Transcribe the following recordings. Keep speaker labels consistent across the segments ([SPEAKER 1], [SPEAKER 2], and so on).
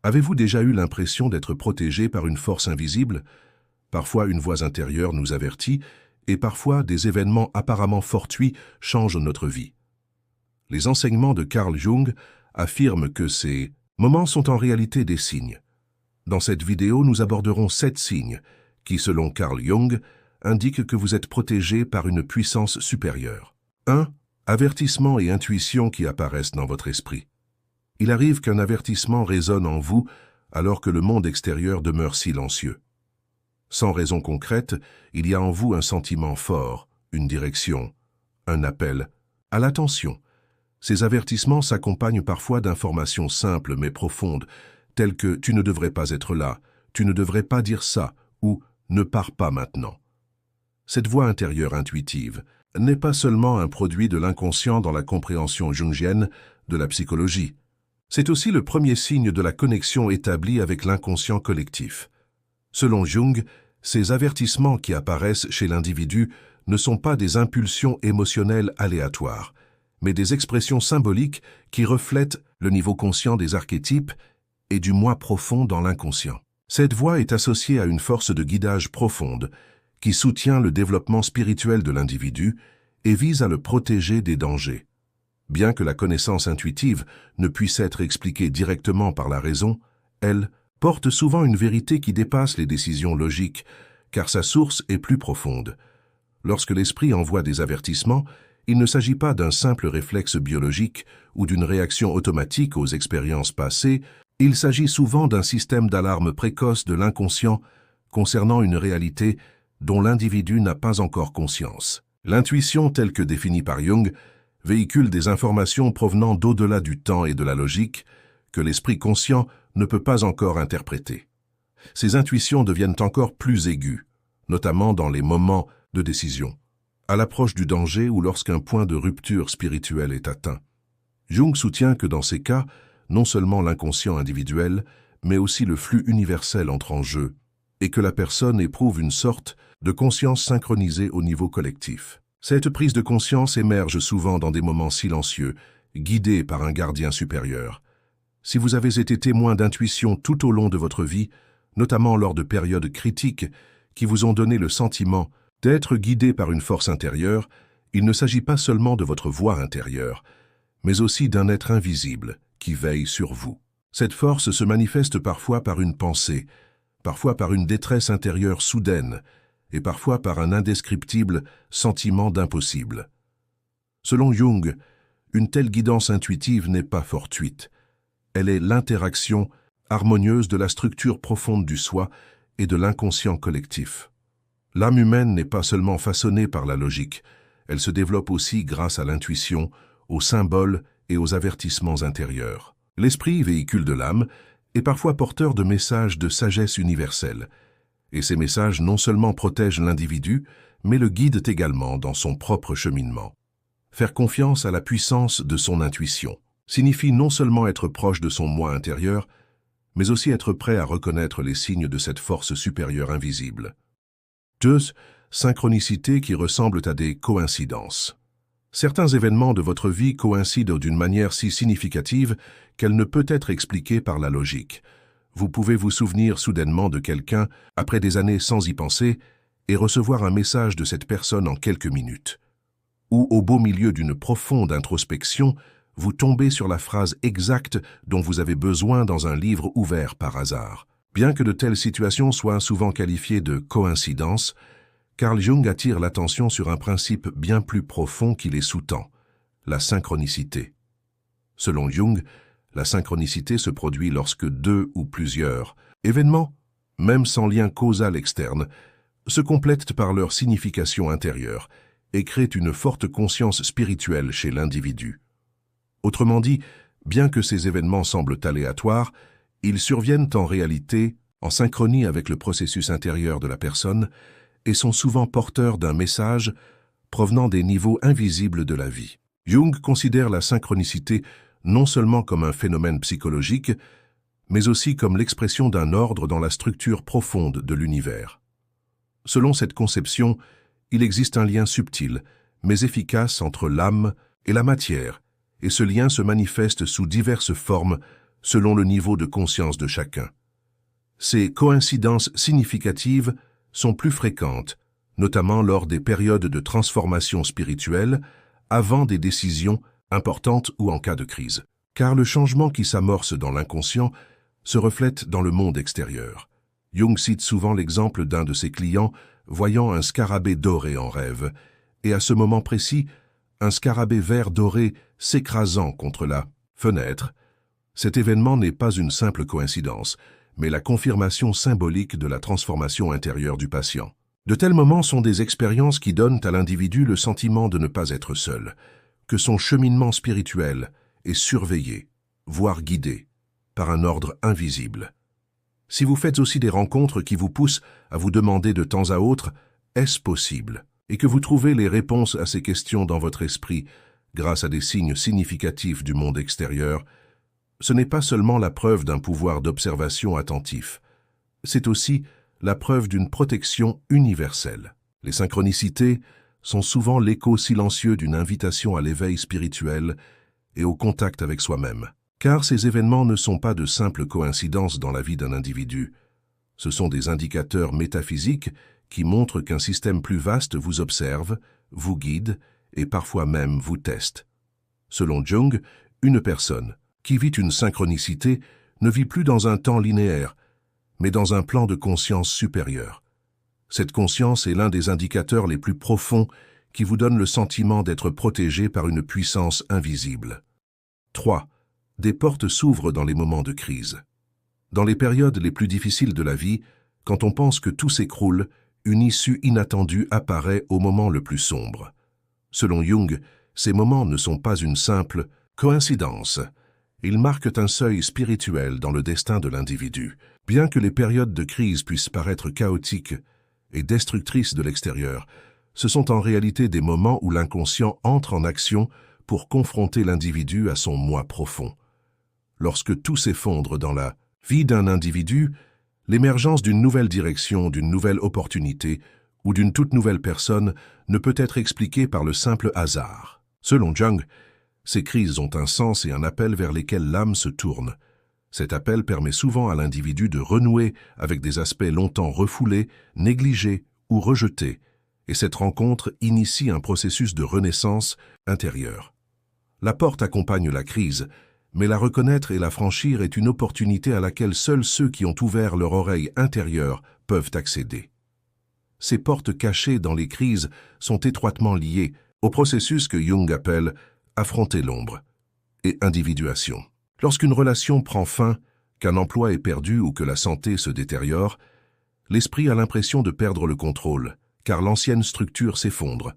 [SPEAKER 1] Avez-vous déjà eu l'impression d'être protégé par une force invisible? Parfois une voix intérieure nous avertit, et parfois des événements apparemment fortuits changent notre vie. Les enseignements de Carl Jung affirment que ces moments sont en réalité des signes. Dans cette vidéo, nous aborderons 7 signes qui, selon Carl Jung, indiquent que vous êtes protégé par une puissance supérieure. 1. Avertissements et intuitions qui apparaissent dans votre esprit. Il arrive qu'un avertissement résonne en vous alors que le monde extérieur demeure silencieux. Sans raison concrète, il y a en vous un sentiment fort, une direction, un appel à l'attention. Ces avertissements s'accompagnent parfois d'informations simples mais profondes, telles que « tu ne devrais pas être là »,« tu ne devrais pas dire ça » ou « ne pars pas maintenant ». Cette voix intérieure intuitive n'est pas seulement un produit de l'inconscient dans la compréhension jungienne de la psychologie. C'est aussi le premier signe de la connexion établie avec l'inconscient collectif. Selon Jung, ces avertissements qui apparaissent chez l'individu ne sont pas des impulsions émotionnelles aléatoires, mais des expressions symboliques qui reflètent le niveau conscient des archétypes et du moi profond dans l'inconscient. Cette voix est associée à une force de guidage profonde qui soutient le développement spirituel de l'individu et vise à le protéger des dangers. Bien que la connaissance intuitive ne puisse être expliquée directement par la raison, elle porte souvent une vérité qui dépasse les décisions logiques, car sa source est plus profonde. Lorsque l'esprit envoie des avertissements, il ne s'agit pas d'un simple réflexe biologique ou d'une réaction automatique aux expériences passées, il s'agit souvent d'un système d'alarme précoce de l'inconscient concernant une réalité dont l'individu n'a pas encore conscience. L'intuition, telle que définie par Jung, véhicule des informations provenant d'au-delà du temps et de la logique que l'esprit conscient ne peut pas encore interpréter. Ces intuitions deviennent encore plus aiguës, notamment dans les moments de décision, à l'approche du danger ou lorsqu'un point de rupture spirituelle est atteint. Jung soutient que dans ces cas, non seulement l'inconscient individuel, mais aussi le flux universel entre en jeu, et que la personne éprouve une sorte de conscience synchronisée au niveau collectif. Cette prise de conscience émerge souvent dans des moments silencieux, guidés par un gardien supérieur. Si vous avez été témoin d'intuitions tout au long de votre vie, notamment lors de périodes critiques qui vous ont donné le sentiment d'être guidé par une force intérieure, il ne s'agit pas seulement de votre voix intérieure, mais aussi d'un être invisible qui veille sur vous. Cette force se manifeste parfois par une pensée, parfois par une détresse intérieure soudaine, et parfois par un indescriptible sentiment d'impossible. Selon Jung, une telle guidance intuitive n'est pas fortuite. Elle est l'interaction harmonieuse de la structure profonde du soi et de l'inconscient collectif. L'âme humaine n'est pas seulement façonnée par la logique, elle se développe aussi grâce à l'intuition, aux symboles et aux avertissements intérieurs. L'esprit, véhicule de l'âme, est parfois porteur de messages de sagesse universelle, et ces messages non seulement protègent l'individu, mais le guident également dans son propre cheminement. Faire confiance à la puissance de son intuition signifie non seulement être proche de son moi intérieur, mais aussi être prêt à reconnaître les signes de cette force supérieure invisible. 2. Synchronicités qui ressemblent à des coïncidences. Certains événements de votre vie coïncident d'une manière si significative qu'elle ne peut être expliquée par la logique. Vous pouvez vous souvenir soudainement de quelqu'un après des années sans y penser et recevoir un message de cette personne en quelques minutes. Ou au beau milieu d'une profonde introspection, vous tombez sur la phrase exacte dont vous avez besoin dans un livre ouvert par hasard. Bien que de telles situations soient souvent qualifiées de coïncidences, Carl Jung attire l'attention sur un principe bien plus profond qui les sous-tend, la synchronicité. Selon Jung, la synchronicité se produit lorsque 2 ou plusieurs événements, même sans lien causal externe, se complètent par leur signification intérieure et créent une forte conscience spirituelle chez l'individu. Autrement dit, bien que ces événements semblent aléatoires, ils surviennent en réalité en synchronie avec le processus intérieur de la personne et sont souvent porteurs d'un message provenant des niveaux invisibles de la vie. Jung considère la synchronicité non seulement comme un phénomène psychologique, mais aussi comme l'expression d'un ordre dans la structure profonde de l'univers. Selon cette conception, il existe un lien subtil, mais efficace entre l'âme et la matière, et ce lien se manifeste sous diverses formes selon le niveau de conscience de chacun. Ces coïncidences significatives sont plus fréquentes, notamment lors des périodes de transformation spirituelle, avant des décisions importantes ou en cas de crise. Car le changement qui s'amorce dans l'inconscient se reflète dans le monde extérieur. Jung cite souvent l'exemple d'un de ses clients voyant un scarabée doré en rêve, et à ce moment précis, un scarabée vert doré s'écrasant contre la fenêtre. Cet événement n'est pas une simple coïncidence, mais la confirmation symbolique de la transformation intérieure du patient. De tels moments sont des expériences qui donnent à l'individu le sentiment de ne pas être seul, que son cheminement spirituel est surveillé, voire guidé, par un ordre invisible. Si vous faites aussi des rencontres qui vous poussent à vous demander de temps à autre « est-ce possible ?», et que vous trouvez les réponses à ces questions dans votre esprit grâce à des signes significatifs du monde extérieur, ce n'est pas seulement la preuve d'un pouvoir d'observation attentif, c'est aussi la preuve d'une protection universelle. Les synchronicités sont souvent l'écho silencieux d'une invitation à l'éveil spirituel et au contact avec soi-même. Car ces événements ne sont pas de simples coïncidences dans la vie d'un individu. Ce sont des indicateurs métaphysiques qui montrent qu'un système plus vaste vous observe, vous guide et parfois même vous teste. Selon Jung, une personne qui vit une synchronicité ne vit plus dans un temps linéaire, mais dans un plan de conscience supérieur. Cette conscience est l'un des indicateurs les plus profonds qui vous donne le sentiment d'être protégé par une puissance invisible. 3. Des portes s'ouvrent dans les moments de crise. Dans les périodes les plus difficiles de la vie, quand on pense que tout s'écroule, une issue inattendue apparaît au moment le plus sombre. Selon Jung, ces moments ne sont pas une simple coïncidence. Ils marquent un seuil spirituel dans le destin de l'individu. Bien que les périodes de crise puissent paraître chaotiques et destructrices de l'extérieur, ce sont en réalité des moments où l'inconscient entre en action pour confronter l'individu à son moi profond. Lorsque tout s'effondre dans la vie d'un individu, l'émergence d'une nouvelle direction, d'une nouvelle opportunité ou d'une toute nouvelle personne ne peut être expliquée par le simple hasard. Selon Jung, ces crises ont un sens et un appel vers lesquels l'âme se tourne. Cet appel permet souvent à l'individu de renouer avec des aspects longtemps refoulés, négligés ou rejetés, et cette rencontre initie un processus de renaissance intérieure. La porte accompagne la crise, mais la reconnaître et la franchir est une opportunité à laquelle seuls ceux qui ont ouvert leur oreille intérieure peuvent accéder. Ces portes cachées dans les crises sont étroitement liées au processus que Jung appelle « affronter l'ombre » et « individuation ». Lorsqu'une relation prend fin, qu'un emploi est perdu ou que la santé se détériore, l'esprit a l'impression de perdre le contrôle, car l'ancienne structure s'effondre.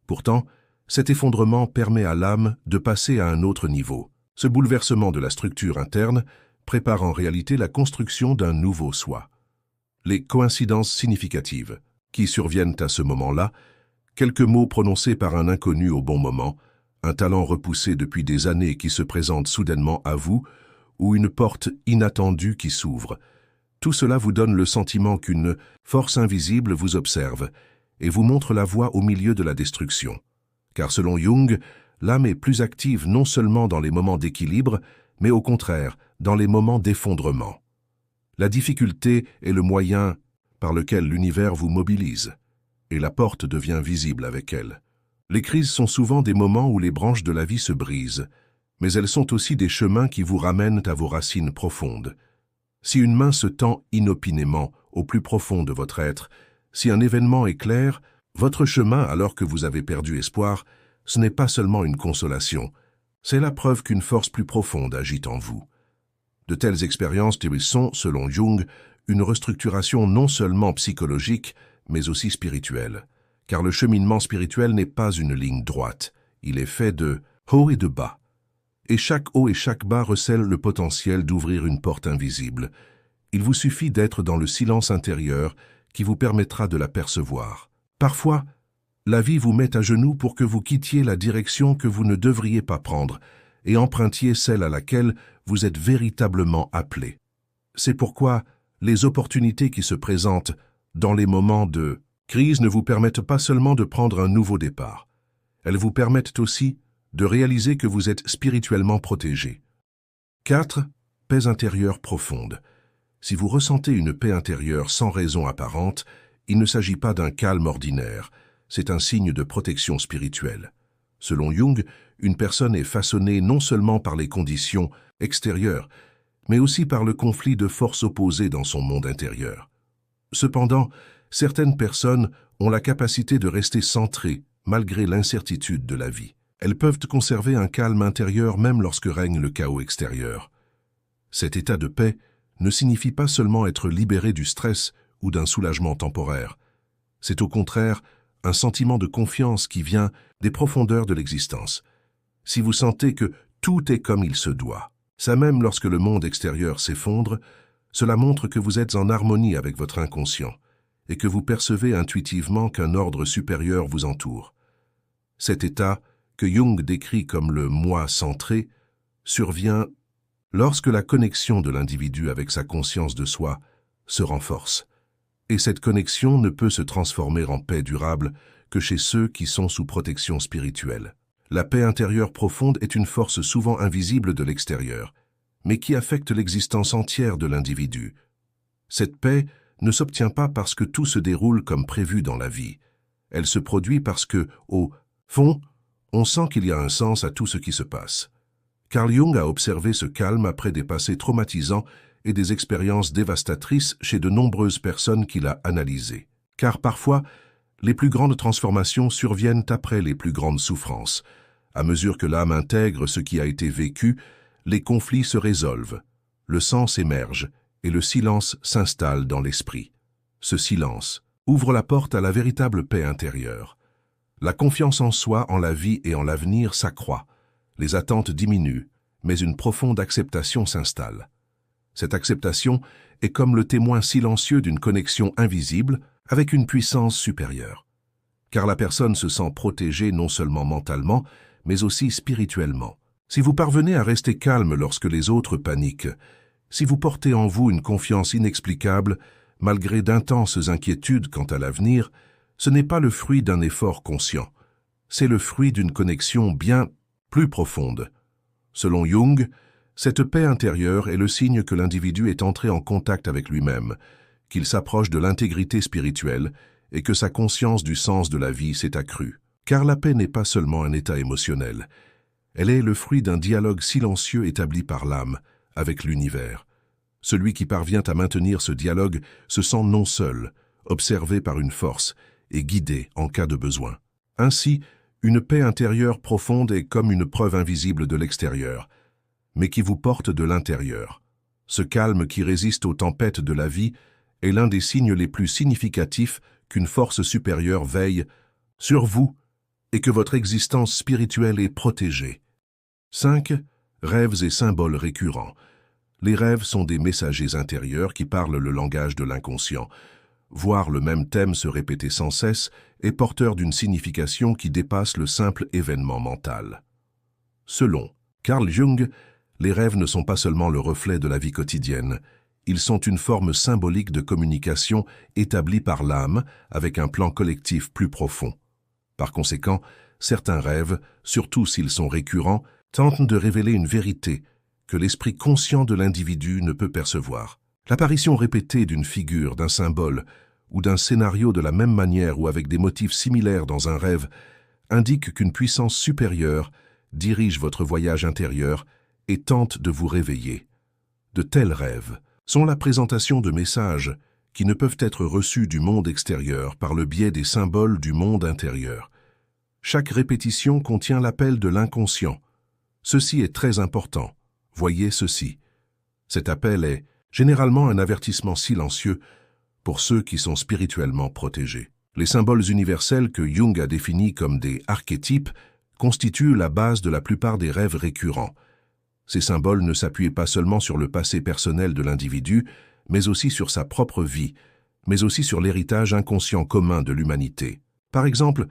[SPEAKER 1] Pourtant, cet effondrement permet à l'âme de passer à un autre niveau. Ce bouleversement de la structure interne prépare en réalité la construction d'un nouveau soi. Les coïncidences significatives qui surviennent à ce moment-là, quelques mots prononcés par un inconnu au bon moment, un talent repoussé depuis des années qui se présente soudainement à vous, ou une porte inattendue qui s'ouvre. Tout cela vous donne le sentiment qu'une force invisible vous observe et vous montre la voie au milieu de la destruction. Car selon Jung, l'âme est plus active non seulement dans les moments d'équilibre, mais au contraire, dans les moments d'effondrement. La difficulté est le moyen par lequel l'univers vous mobilise, et la porte devient visible avec elle. Les crises sont souvent des moments où les branches de la vie se brisent, mais elles sont aussi des chemins qui vous ramènent à vos racines profondes. Si une main se tend inopinément au plus profond de votre être, si un événement éclaire votre chemin alors que vous avez perdu espoir, ce n'est pas seulement une consolation, c'est la preuve qu'une force plus profonde agit en vous. De telles expériences sont, selon Jung, une restructuration non seulement psychologique, mais aussi spirituelle. Car le cheminement spirituel n'est pas une ligne droite, il est fait de haut et de bas. Et chaque haut et chaque bas recèle le potentiel d'ouvrir une porte invisible. Il vous suffit d'être dans le silence intérieur qui vous permettra de l'apercevoir. Parfois, la vie vous met à genoux pour que vous quittiez la direction que vous ne devriez pas prendre et empruntiez celle à laquelle vous êtes véritablement appelé. C'est pourquoi les opportunités qui se présentent dans les moments de crise ne vous permettent pas seulement de prendre un nouveau départ. Elles vous permettent aussi de réaliser que vous êtes spirituellement protégé. 4. Paix intérieure profonde. Si vous ressentez une paix intérieure sans raison apparente, il ne s'agit pas d'un calme ordinaire, c'est un signe de protection spirituelle. Selon Jung, une personne est façonnée non seulement par les conditions extérieures, mais aussi par le conflit de forces opposées dans son monde intérieur. Cependant, certaines personnes ont la capacité de rester centrées malgré l'incertitude de la vie. Elles peuvent conserver un calme intérieur même lorsque règne le chaos extérieur. Cet état de paix ne signifie pas seulement être libéré du stress ou d'un soulagement temporaire. C'est au contraire un sentiment de confiance qui vient des profondeurs de l'existence. Si vous sentez que tout est comme il se doit, ça même lorsque le monde extérieur s'effondre, cela montre que vous êtes en harmonie avec votre inconscient et que vous percevez intuitivement qu'un ordre supérieur vous entoure. Cet état, que Jung décrit comme le « moi centré », survient lorsque la connexion de l'individu avec sa conscience de soi se renforce. Et cette connexion ne peut se transformer en paix durable que chez ceux qui sont sous protection spirituelle. La paix intérieure profonde est une force souvent invisible de l'extérieur, mais qui affecte l'existence entière de l'individu. Cette paix ne s'obtient pas parce que tout se déroule comme prévu dans la vie. Elle se produit parce que, au fond, on sent qu'il y a un sens à tout ce qui se passe. Carl Jung a observé ce calme après des passés traumatisants et des expériences dévastatrices chez de nombreuses personnes qu'il a analysées. Car parfois, les plus grandes transformations surviennent après les plus grandes souffrances. À mesure que l'âme intègre ce qui a été vécu, les conflits se résolvent, le sens émerge et le silence s'installe dans l'esprit. Ce silence ouvre la porte à la véritable paix intérieure. La confiance en soi, en la vie et en l'avenir s'accroît. Les attentes diminuent, mais une profonde acceptation s'installe. Cette acceptation est comme le témoin silencieux d'une connexion invisible avec une puissance supérieure. Car la personne se sent protégée non seulement mentalement, mais aussi spirituellement. Si vous parvenez à rester calme lorsque les autres paniquent, si vous portez en vous une confiance inexplicable, malgré d'intenses inquiétudes quant à l'avenir, ce n'est pas le fruit d'un effort conscient. C'est le fruit d'une connexion bien plus profonde. Selon Jung, cette paix intérieure est le signe que l'individu est entré en contact avec lui-même, qu'il s'approche de l'intégrité spirituelle et que sa conscience du sens de la vie s'est accrue. Car la paix n'est pas seulement un état émotionnel. Elle est le fruit d'un dialogue silencieux établi par l'âme avec l'univers. Celui qui parvient à maintenir ce dialogue se sent non seul, observé par une force et guidé en cas de besoin. Ainsi, une paix intérieure profonde est comme une preuve invisible de l'extérieur, mais qui vous porte de l'intérieur. Ce calme qui résiste aux tempêtes de la vie est l'un des signes les plus significatifs qu'une force supérieure veille sur vous et que votre existence spirituelle est protégée. 5. Rêves et symboles récurrents. Les rêves sont des messagers intérieurs qui parlent le langage de l'inconscient. Voir le même thème se répéter sans cesse est porteur d'une signification qui dépasse le simple événement mental. Selon Carl Jung, les rêves ne sont pas seulement le reflet de la vie quotidienne, ils sont une forme symbolique de communication établie par l'âme avec un plan collectif plus profond. Par conséquent, certains rêves, surtout s'ils sont récurrents, tentent de révéler une vérité que l'esprit conscient de l'individu ne peut percevoir. L'apparition répétée d'une figure, d'un symbole ou d'un scénario de la même manière ou avec des motifs similaires dans un rêve indique qu'une puissance supérieure dirige votre voyage intérieur et tente de vous réveiller. De tels rêves sont la présentation de messages qui ne peuvent être reçus du monde extérieur par le biais des symboles du monde intérieur. Chaque répétition contient l'appel de l'inconscient. Ceci est très important. Voyez ceci. Cet appel est généralement un avertissement silencieux pour ceux qui sont spirituellement protégés. Les symboles universels que Jung a définis comme des archétypes constituent la base de la plupart des rêves récurrents. Ces symboles ne s'appuient pas seulement sur le passé personnel de l'individu, mais aussi sur sa propre vie, mais aussi sur l'héritage inconscient commun de l'humanité. Par exemple,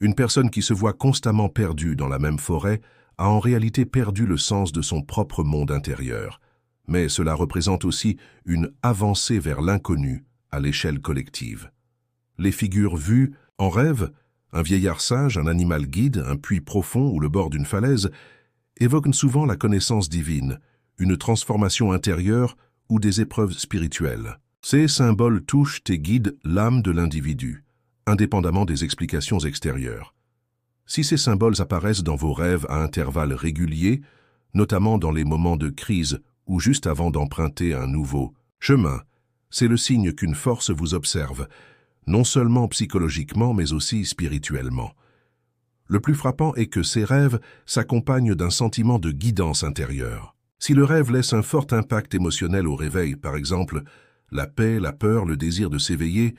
[SPEAKER 1] une personne qui se voit constamment perdue dans la même forêt a en réalité perdu le sens de son propre monde intérieur. Mais cela représente aussi une avancée vers l'inconnu à l'échelle collective. Les figures vues en rêve, un vieillard sage, un animal guide, un puits profond ou le bord d'une falaise, évoquent souvent la connaissance divine, une transformation intérieure ou des épreuves spirituelles. Ces symboles touchent et guident l'âme de l'individu, indépendamment des explications extérieures. Si ces symboles apparaissent dans vos rêves à intervalles réguliers, notamment dans les moments de crise ou juste avant d'emprunter un nouveau chemin, c'est le signe qu'une force vous observe, non seulement psychologiquement mais aussi spirituellement. Le plus frappant est que ces rêves s'accompagnent d'un sentiment de guidance intérieure. Si le rêve laisse un fort impact émotionnel au réveil, par exemple, la paix, la peur, le désir de s'éveiller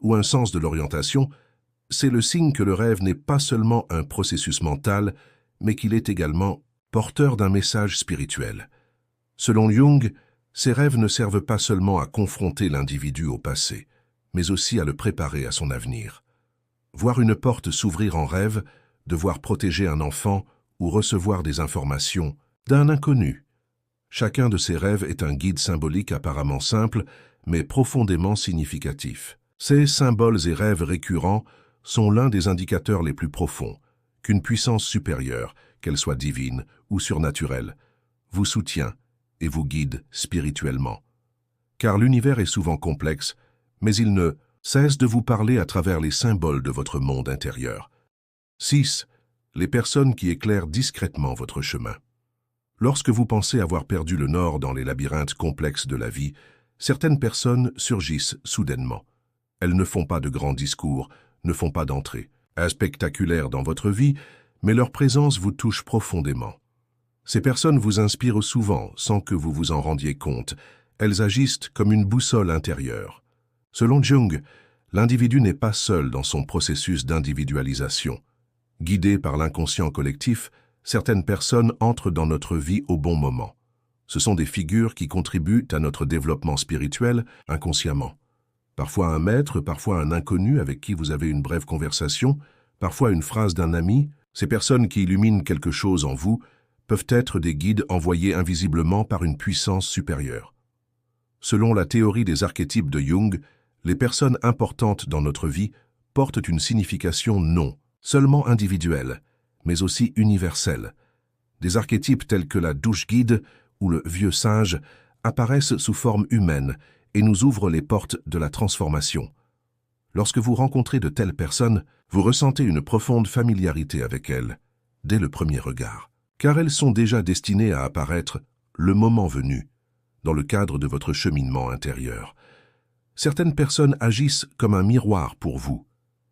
[SPEAKER 1] ou un sens de l'orientation, c'est le signe que le rêve n'est pas seulement un processus mental, mais qu'il est également porteur d'un message spirituel. Selon Jung, ces rêves ne servent pas seulement à confronter l'individu au passé, mais aussi à le préparer à son avenir. Voir une porte s'ouvrir en rêve, devoir protéger un enfant ou recevoir des informations d'un inconnu. Chacun de ces rêves est un guide symbolique apparemment simple, mais profondément significatif. Ces symboles et rêves récurrents sont l'un des indicateurs les plus profonds qu'une puissance supérieure, qu'elle soit divine ou surnaturelle, vous soutient et vous guide spirituellement. Car l'univers est souvent complexe, mais il ne cesse de vous parler à travers les symboles de votre monde intérieur. 6. Les personnes qui éclairent discrètement votre chemin. Lorsque vous pensez avoir perdu le nord dans les labyrinthes complexes de la vie, certaines personnes surgissent soudainement. Elles ne font pas de grands discours, ne font pas d'entrée spectaculaire dans votre vie, mais leur présence vous touche profondément. Ces personnes vous inspirent souvent sans que vous vous en rendiez compte. Elles agissent comme une boussole intérieure. Selon Jung, l'individu n'est pas seul dans son processus d'individualisation. Guidé par l'inconscient collectif, certaines personnes entrent dans notre vie au bon moment. Ce sont des figures qui contribuent à notre développement spirituel inconsciemment. Parfois un maître, parfois un inconnu avec qui vous avez une brève conversation, parfois une phrase d'un ami. Ces personnes qui illuminent quelque chose en vous peuvent être des guides envoyés invisiblement par une puissance supérieure. Selon la théorie des archétypes de Jung, les personnes importantes dans notre vie portent une signification non seulement individuelle, mais aussi universelle. Des archétypes tels que la douche guide ou le vieux sage apparaissent sous forme humaine et nous ouvrent les portes de la transformation. Lorsque vous rencontrez de telles personnes, vous ressentez une profonde familiarité avec elles, dès le premier regard, car elles sont déjà destinées à apparaître le moment venu, dans le cadre de votre cheminement intérieur. Certaines personnes agissent comme un miroir pour vous.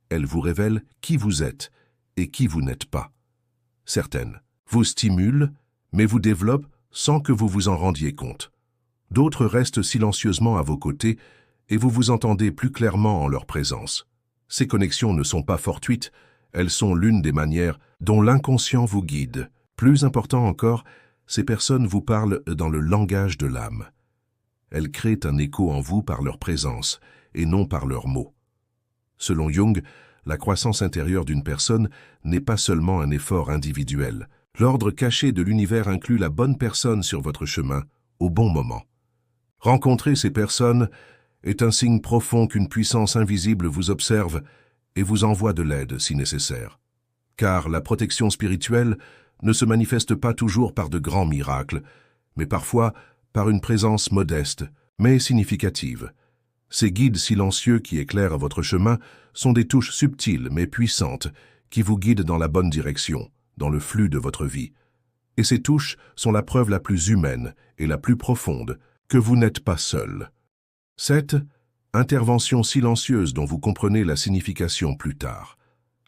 [SPEAKER 1] Elles vous révèlent qui vous êtes et qui vous n'êtes pas. Certaines vous stimulent, mais vous développent sans que vous vous en rendiez compte. D'autres restent silencieusement à vos côtés et vous vous entendez plus clairement en leur présence. Ces connexions ne sont pas fortuites, elles sont l'une des manières dont l'inconscient vous guide. Plus important encore, ces personnes vous parlent dans le langage de l'âme. Elles créent un écho en vous par leur présence et non par leurs mots. Selon Jung, la croissance intérieure d'une personne n'est pas seulement un effort individuel. L'ordre caché de l'univers inclut la bonne personne sur votre chemin, au bon moment. Rencontrer ces personnes est un signe profond qu'une puissance invisible vous observe et vous envoie de l'aide si nécessaire. Car la protection spirituelle ne se manifeste pas toujours par de grands miracles, mais parfois par une présence modeste, mais significative. Ces guides silencieux qui éclairent votre chemin sont des touches subtiles mais puissantes qui vous guident dans la bonne direction, dans le flux de votre vie. Et ces touches sont la preuve la plus humaine et la plus profonde que vous n'êtes pas seul. 7. Intervention silencieuse dont vous comprenez la signification plus tard.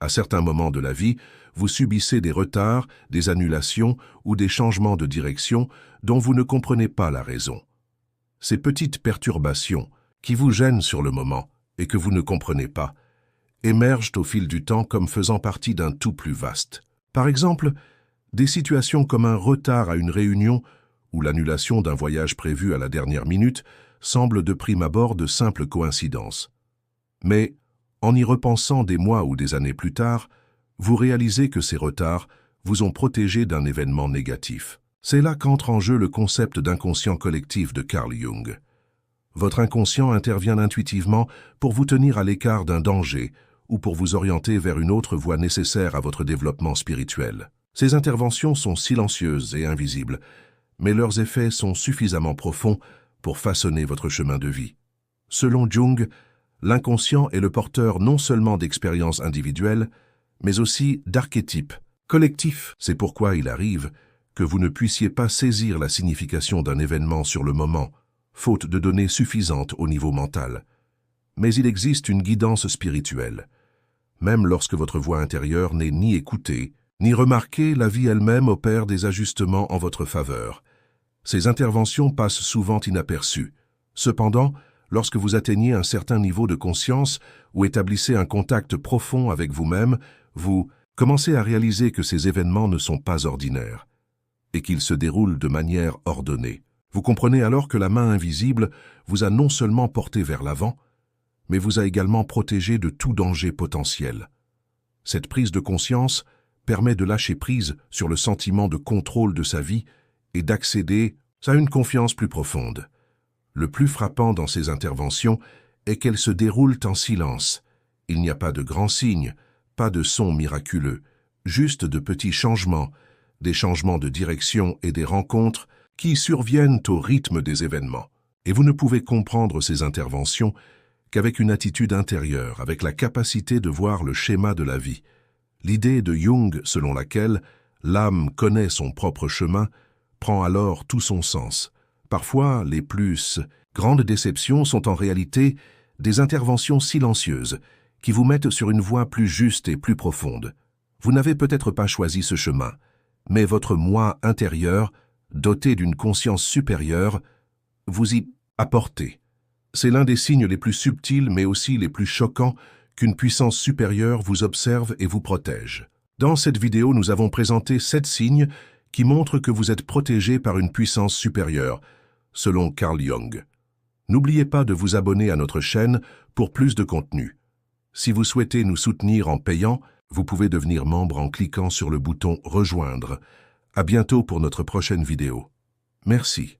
[SPEAKER 1] À certains moments de la vie, vous subissez des retards, des annulations ou des changements de direction dont vous ne comprenez pas la raison. Ces petites perturbations, qui vous gênent sur le moment et que vous ne comprenez pas, émergent au fil du temps comme faisant partie d'un tout plus vaste. Par exemple, des situations comme un retard à une réunion ou l'annulation d'un voyage prévu à la dernière minute semblent de prime abord de simples coïncidences. Mais, en y repensant des mois ou des années plus tard, vous réalisez que ces retards vous ont protégé d'un événement négatif. C'est là qu'entre en jeu le concept d'inconscient collectif de Carl Jung. Votre inconscient intervient intuitivement pour vous tenir à l'écart d'un danger ou pour vous orienter vers une autre voie nécessaire à votre développement spirituel. Ces interventions sont silencieuses et invisibles, mais leurs effets sont suffisamment profonds pour façonner votre chemin de vie. Selon Jung, l'inconscient est le porteur non seulement d'expériences individuelles, mais aussi d'archétypes collectifs. C'est pourquoi il arrive que vous ne puissiez pas saisir la signification d'un événement sur le moment, faute de données suffisantes au niveau mental. Mais il existe une guidance spirituelle. Même lorsque votre voix intérieure n'est ni écoutée, ni remarquée, la vie elle-même opère des ajustements en votre faveur. Ces interventions passent souvent inaperçues. Cependant, lorsque vous atteignez un certain niveau de conscience ou établissez un contact profond avec vous-même, vous commencez à réaliser que ces événements ne sont pas ordinaires et qu'ils se déroulent de manière ordonnée. Vous comprenez alors que la main invisible vous a non seulement porté vers l'avant, mais vous a également protégé de tout danger potentiel. Cette prise de conscience permet de lâcher prise sur le sentiment de contrôle de sa vie et d'accéder à une confiance plus profonde. Le plus frappant dans ces interventions est qu'elles se déroulent en silence. Il n'y a pas de grands signes, pas de sons miraculeux, juste de petits changements, des changements de direction et des rencontres qui surviennent au rythme des événements. Et vous ne pouvez comprendre ces interventions qu'avec une attitude intérieure, avec la capacité de voir le schéma de la vie. L'idée de Jung selon laquelle l'âme connaît son propre chemin prend alors tout son sens. Parfois, les plus grandes déceptions sont en réalité des interventions silencieuses qui vous mettent sur une voie plus juste et plus profonde. Vous n'avez peut-être pas choisi ce chemin, mais votre moi intérieur, doté d'une conscience supérieure, vous y a porté. C'est l'un des signes les plus subtils mais aussi les plus choquants qu'une puissance supérieure vous observe et vous protège. Dans cette vidéo, nous avons présenté 7 signes qui montrent que vous êtes protégé par une puissance supérieure, selon Carl Jung. N'oubliez pas de vous abonner à notre chaîne pour plus de contenu. Si vous souhaitez nous soutenir en payant, vous pouvez devenir membre en cliquant sur le bouton « Rejoindre ». À bientôt pour notre prochaine vidéo. Merci.